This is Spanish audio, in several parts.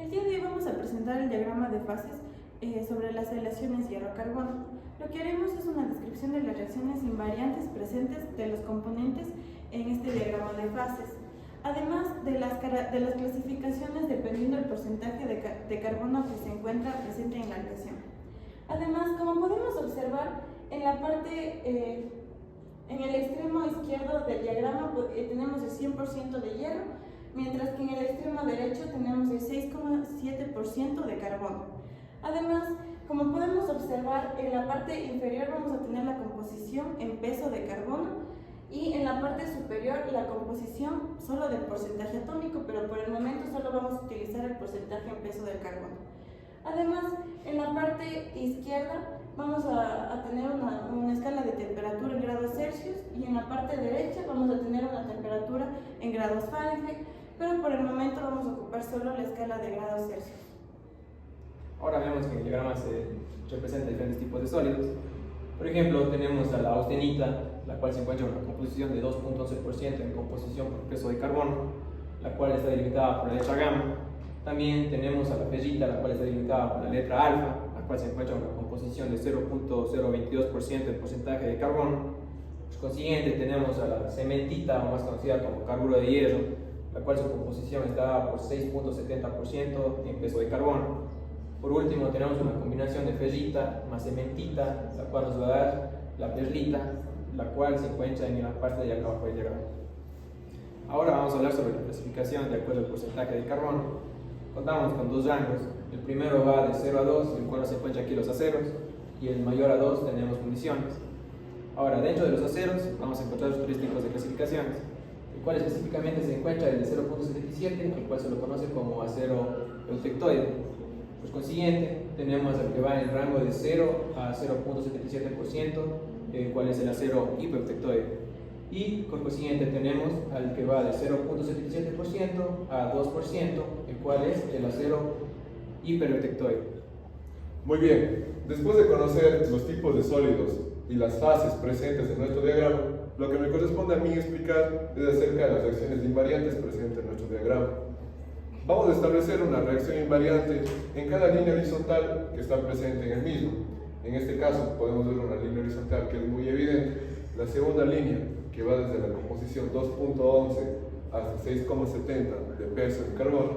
El día de hoy vamos a presentar el diagrama de fases sobre las aleaciones hierro-carbono. Lo que haremos es una descripción de las reacciones invariantes presentes de los componentes en este diagrama de fases, además de las clasificaciones dependiendo del porcentaje de carbono que se encuentra presente en la aleación. Además, como podemos observar, en la parte, en el extremo izquierdo del diagrama tenemos el 100% de hierro, mientras que en el extremo derecho tenemos el 6,7% de carbono. Además, como podemos observar, en la parte inferior vamos a tener la composición en peso de carbono y en la parte superior la composición solo del porcentaje atómico, pero por el momento solo vamos a utilizar el porcentaje en peso del carbono. Además, en la parte izquierda vamos a tener una escala de temperatura en grados Celsius y en la parte derecha vamos a tener una temperatura en grados Fahrenheit, pero por el momento vamos a ocupar solo la escala de grados Celsius. Ahora vemos que en el diagrama se representa diferentes tipos de sólidos. Por ejemplo, tenemos a la austenita, la cual se encuentra en una composición de 2.11% en composición por peso de carbono, la cual está delimitada por la letra gamma. También tenemos a la ferrita, la cual está delimitada por la letra alfa, la cual se encuentra en una composición de 0.022% en porcentaje de carbono. Por consiguiente, tenemos a la cementita, o más conocida como carburo de hierro, la cual su composición está dada por 6.70% en peso de carbono. Por último, tenemos una combinación de ferrita más cementita, la cual nos va a dar la perlita, la cual se encuentra en la parte de acá abajo del diagrama. Ahora vamos a hablar sobre la clasificación de acuerdo al porcentaje de carbono. Contamos con dos rangos. El primero va de 0 a 2, en el cual se encuentran aquí los aceros, y el mayor a 2 tenemos municiones. Ahora, dentro de los aceros vamos a encontrar los tres tipos de clasificaciones, el cual específicamente se encuentra el de 0.77, el cual se lo conoce como acero eutectoide. Por consiguiente, tenemos el que va en el rango de 0 a 0.77%, el cual es el acero hipereutectoide. Y por consiguiente tenemos al que va de 0.77% a 2%, el cual es el acero hipereutectoide. Muy bien, después de conocer los tipos de sólidos y las fases presentes en nuestro diagrama, lo que me corresponde a mí explicar es acerca de las reacciones invariantes presentes en nuestro diagrama. Vamos a establecer una reacción invariante en cada línea horizontal que está presente en el mismo. En este caso podemos ver una línea horizontal que es muy evidente, la segunda línea que va desde la composición 2.11 hasta 6,70 de peso en carbono,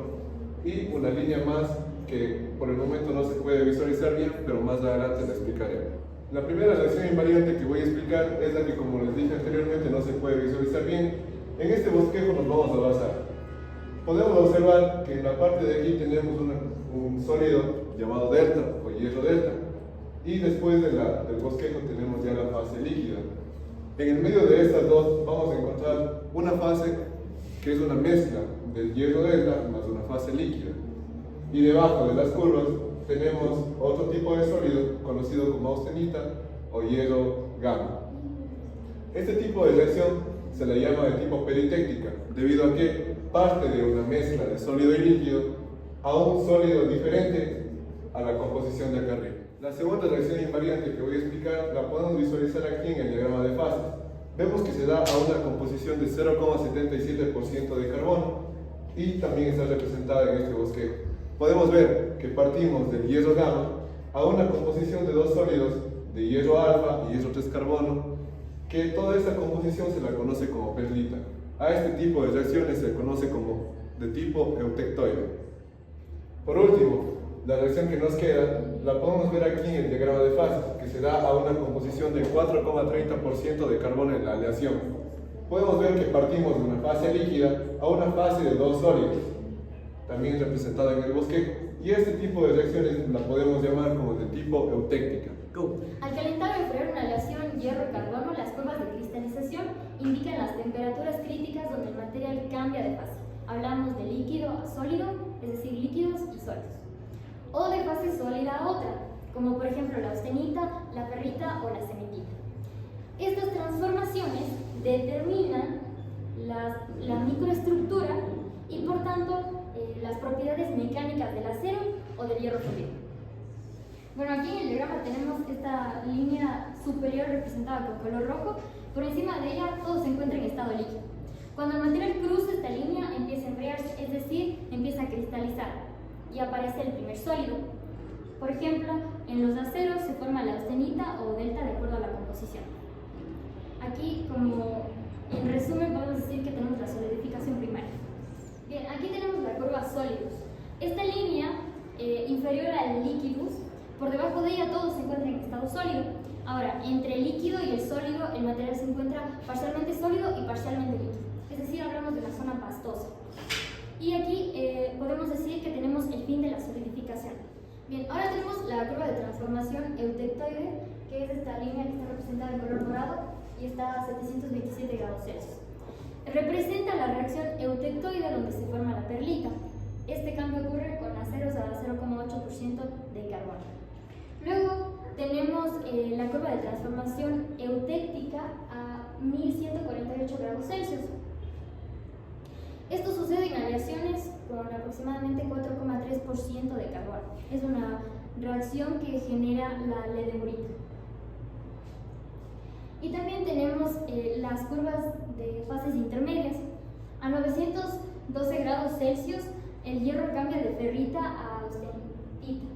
y una línea más que por el momento no se puede visualizar bien, pero más adelante la explicaré. La primera reacción invariante que voy a explicar es la que, como les dije anteriormente, no se puede visualizar bien. En este bosquejo nos vamos a basar. Podemos observar que en la parte de aquí tenemos un sólido llamado delta o hierro delta, y después del bosquejo tenemos ya la fase líquida. En el medio de estas dos vamos a encontrar una fase que es una mezcla del hierro delta más una fase líquida, y debajo de las curvas tenemos otro tipo de sólido conocido como austenita o hierro gamma. Este tipo de reacción se la llama de tipo peritéctica, debido a que parte de una mezcla de sólido y líquido a un sólido diferente a la composición de acá arriba. La segunda reacción invariante que voy a explicar la podemos visualizar aquí en el diagrama de fases. Vemos que se da a una composición de 0,77% de carbono y también está representada en este bosquejo. Podemos ver que partimos del hierro gamma a una composición de dos sólidos de hierro alfa y hierro 3 carbono, que toda esta composición se la conoce como perlita. A este tipo de reacciones se conoce como de tipo eutectoide. Por último, la reacción que nos queda la podemos ver aquí en el diagrama de fases, que se da a una composición de 4,30% de carbono en la aleación. Podemos ver que partimos de una fase líquida a una fase de dos sólidos, también representada en el bosquejo, y este tipo de reacciones la podemos llamar como de tipo eutéctica. Al calentar o enfriar una aleación hierro-carbono, las curvas de cristalización indican las temperaturas críticas donde el material cambia de fase. Hablamos de líquido a sólido, es decir, líquidos y sólidos. O de fase sólida a otra, como por ejemplo la austenita, la ferrita o la cementita. Estas transformaciones determinan la microestructura y por tanto las propiedades mecánicas del acero o del hierro fundido. Bueno, aquí en el diagrama tenemos esta línea superior representada con color rojo. Por encima de ella todo se encuentra en estado líquido. Cuando el material cruza esta línea empieza a enfriarse, es decir, empieza a cristalizar. y aparece el primer sólido. Por ejemplo, en los aceros se forma la austenita o delta de acuerdo a la composición. Aquí, como en resumen, podemos decir que tenemos la solidificación primaria. Bien, aquí tenemos la curva sólidos. Esta línea inferior al líquidos, por debajo de ella todo se encuentra en estado sólido. Ahora, entre el líquido y el sólido, el material se encuentra parcialmente sólido y parcialmente líquido. Es decir, hablamos de la zona pastosa. Y aquí podemos decir que tenemos el fin de la solidificación. Bien, ahora tenemos la curva de transformación eutectoide, que es esta línea que está representada en color morado y está a 727 grados Celsius. Representa la reacción eutectoide donde se forma la perlita. Este cambio ocurre con aceros a 0,8% de carbono. Luego tenemos la curva de transformación eutéctica a 1148 grados Celsius. Esto sucede en aleaciones con aproximadamente 4,3% de carbono. Es una reacción que genera la ledemurita. Y también tenemos las curvas de fases intermedias. A 912 grados Celsius el hierro cambia de ferrita a austenita,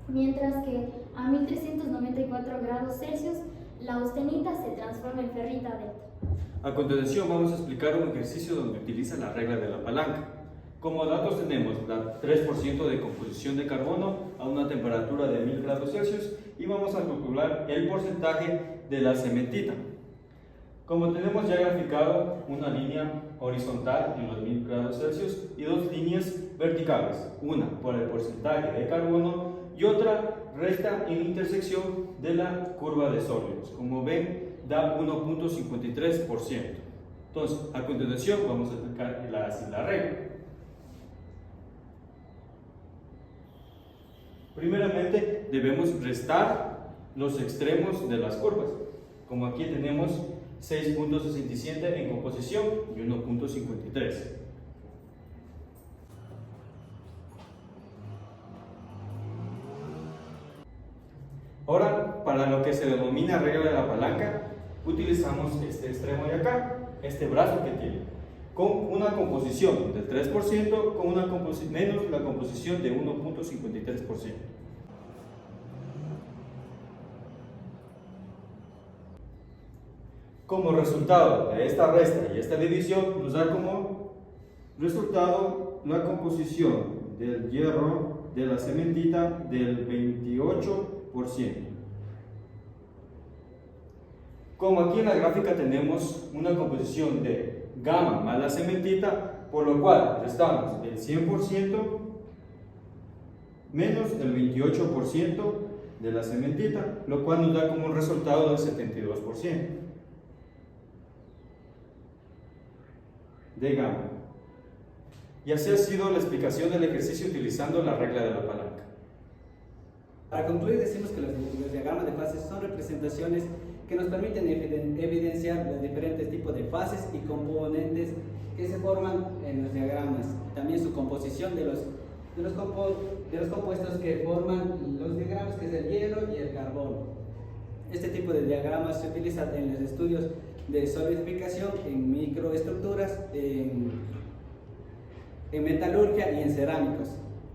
mientras que a 1394 grados Celsius la austenita se transforma en ferrita delta. A continuación vamos a explicar un ejercicio donde utiliza la regla de la palanca. Como datos tenemos la 3% de composición de carbono a una temperatura de 1000 grados Celsius y vamos a calcular el porcentaje de la cementita. Como tenemos ya graficado una línea horizontal en los 1000 grados Celsius y dos líneas verticales, una por el porcentaje de carbono y otra recta en intersección de la curva de sólidos. Como ven, da 1.53%. Entonces, a continuación vamos a aplicar la regla. Primeramente, debemos restar los extremos de las curvas. Como aquí tenemos 6.67 en composición y 1.53. Ahora, para lo que se denomina regla de la palanca, utilizamos este extremo de acá, este brazo que tiene, con una composición del 3%, con una menos la composición de 1.53%. Como resultado de esta resta y esta división, nos da como resultado la composición del hierro de la cementita del 28%. Como aquí en la gráfica tenemos una composición de gamma más la cementita, por lo cual restamos el 100% menos el 28% de la cementita, lo cual nos da como un resultado del 72% de gamma. Y así ha sido la explicación del ejercicio utilizando la regla de la palanca. Para concluir, decimos que los diagramas de fases son representaciones que nos permiten evidenciar los diferentes tipos de fases y componentes que se forman en los diagramas, también su composición de los compuestos que forman los diagramas, que es el hierro y el carbono. Este tipo de diagramas se utiliza en los estudios de solidificación, en microestructuras, en metalurgia y en cerámicos.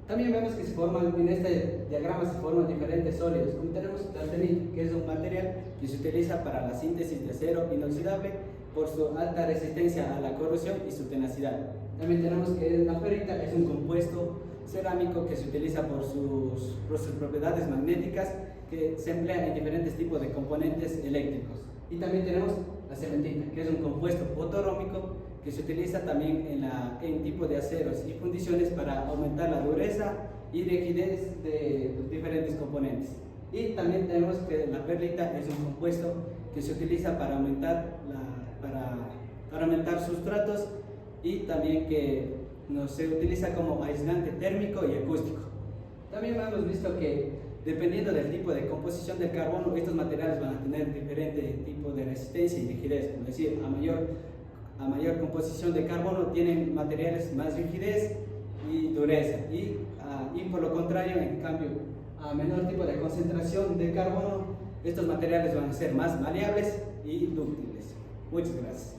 También vemos que en este diagrama se forman diferentes sólidos, como tenemos la austenita, que es un material que se utiliza para la síntesis de acero inoxidable por su alta resistencia a la corrosión y su tenacidad. También tenemos que la ferrita es un compuesto cerámico que se utiliza por sus propiedades magnéticas, que se emplea en diferentes tipos de componentes eléctricos. Y también tenemos la cementita, que es un compuesto fotorómico que se utiliza también en tipo de aceros y fundiciones para aumentar la dureza y rigidez de los diferentes componentes. Y también tenemos que la perlita es un compuesto que se utiliza para aumentar sustratos y también que se utiliza como aislante térmico y acústico. También hemos visto que dependiendo del tipo de composición del carbono, estos materiales van a tener diferente tipo de resistencia y rigidez. Es decir, a mayor composición de carbono tienen materiales más rigidez y dureza. Y por lo contrario, en cambio, a menor tipo de concentración de carbono, estos materiales van a ser más maleables y dúctiles. Muchas gracias.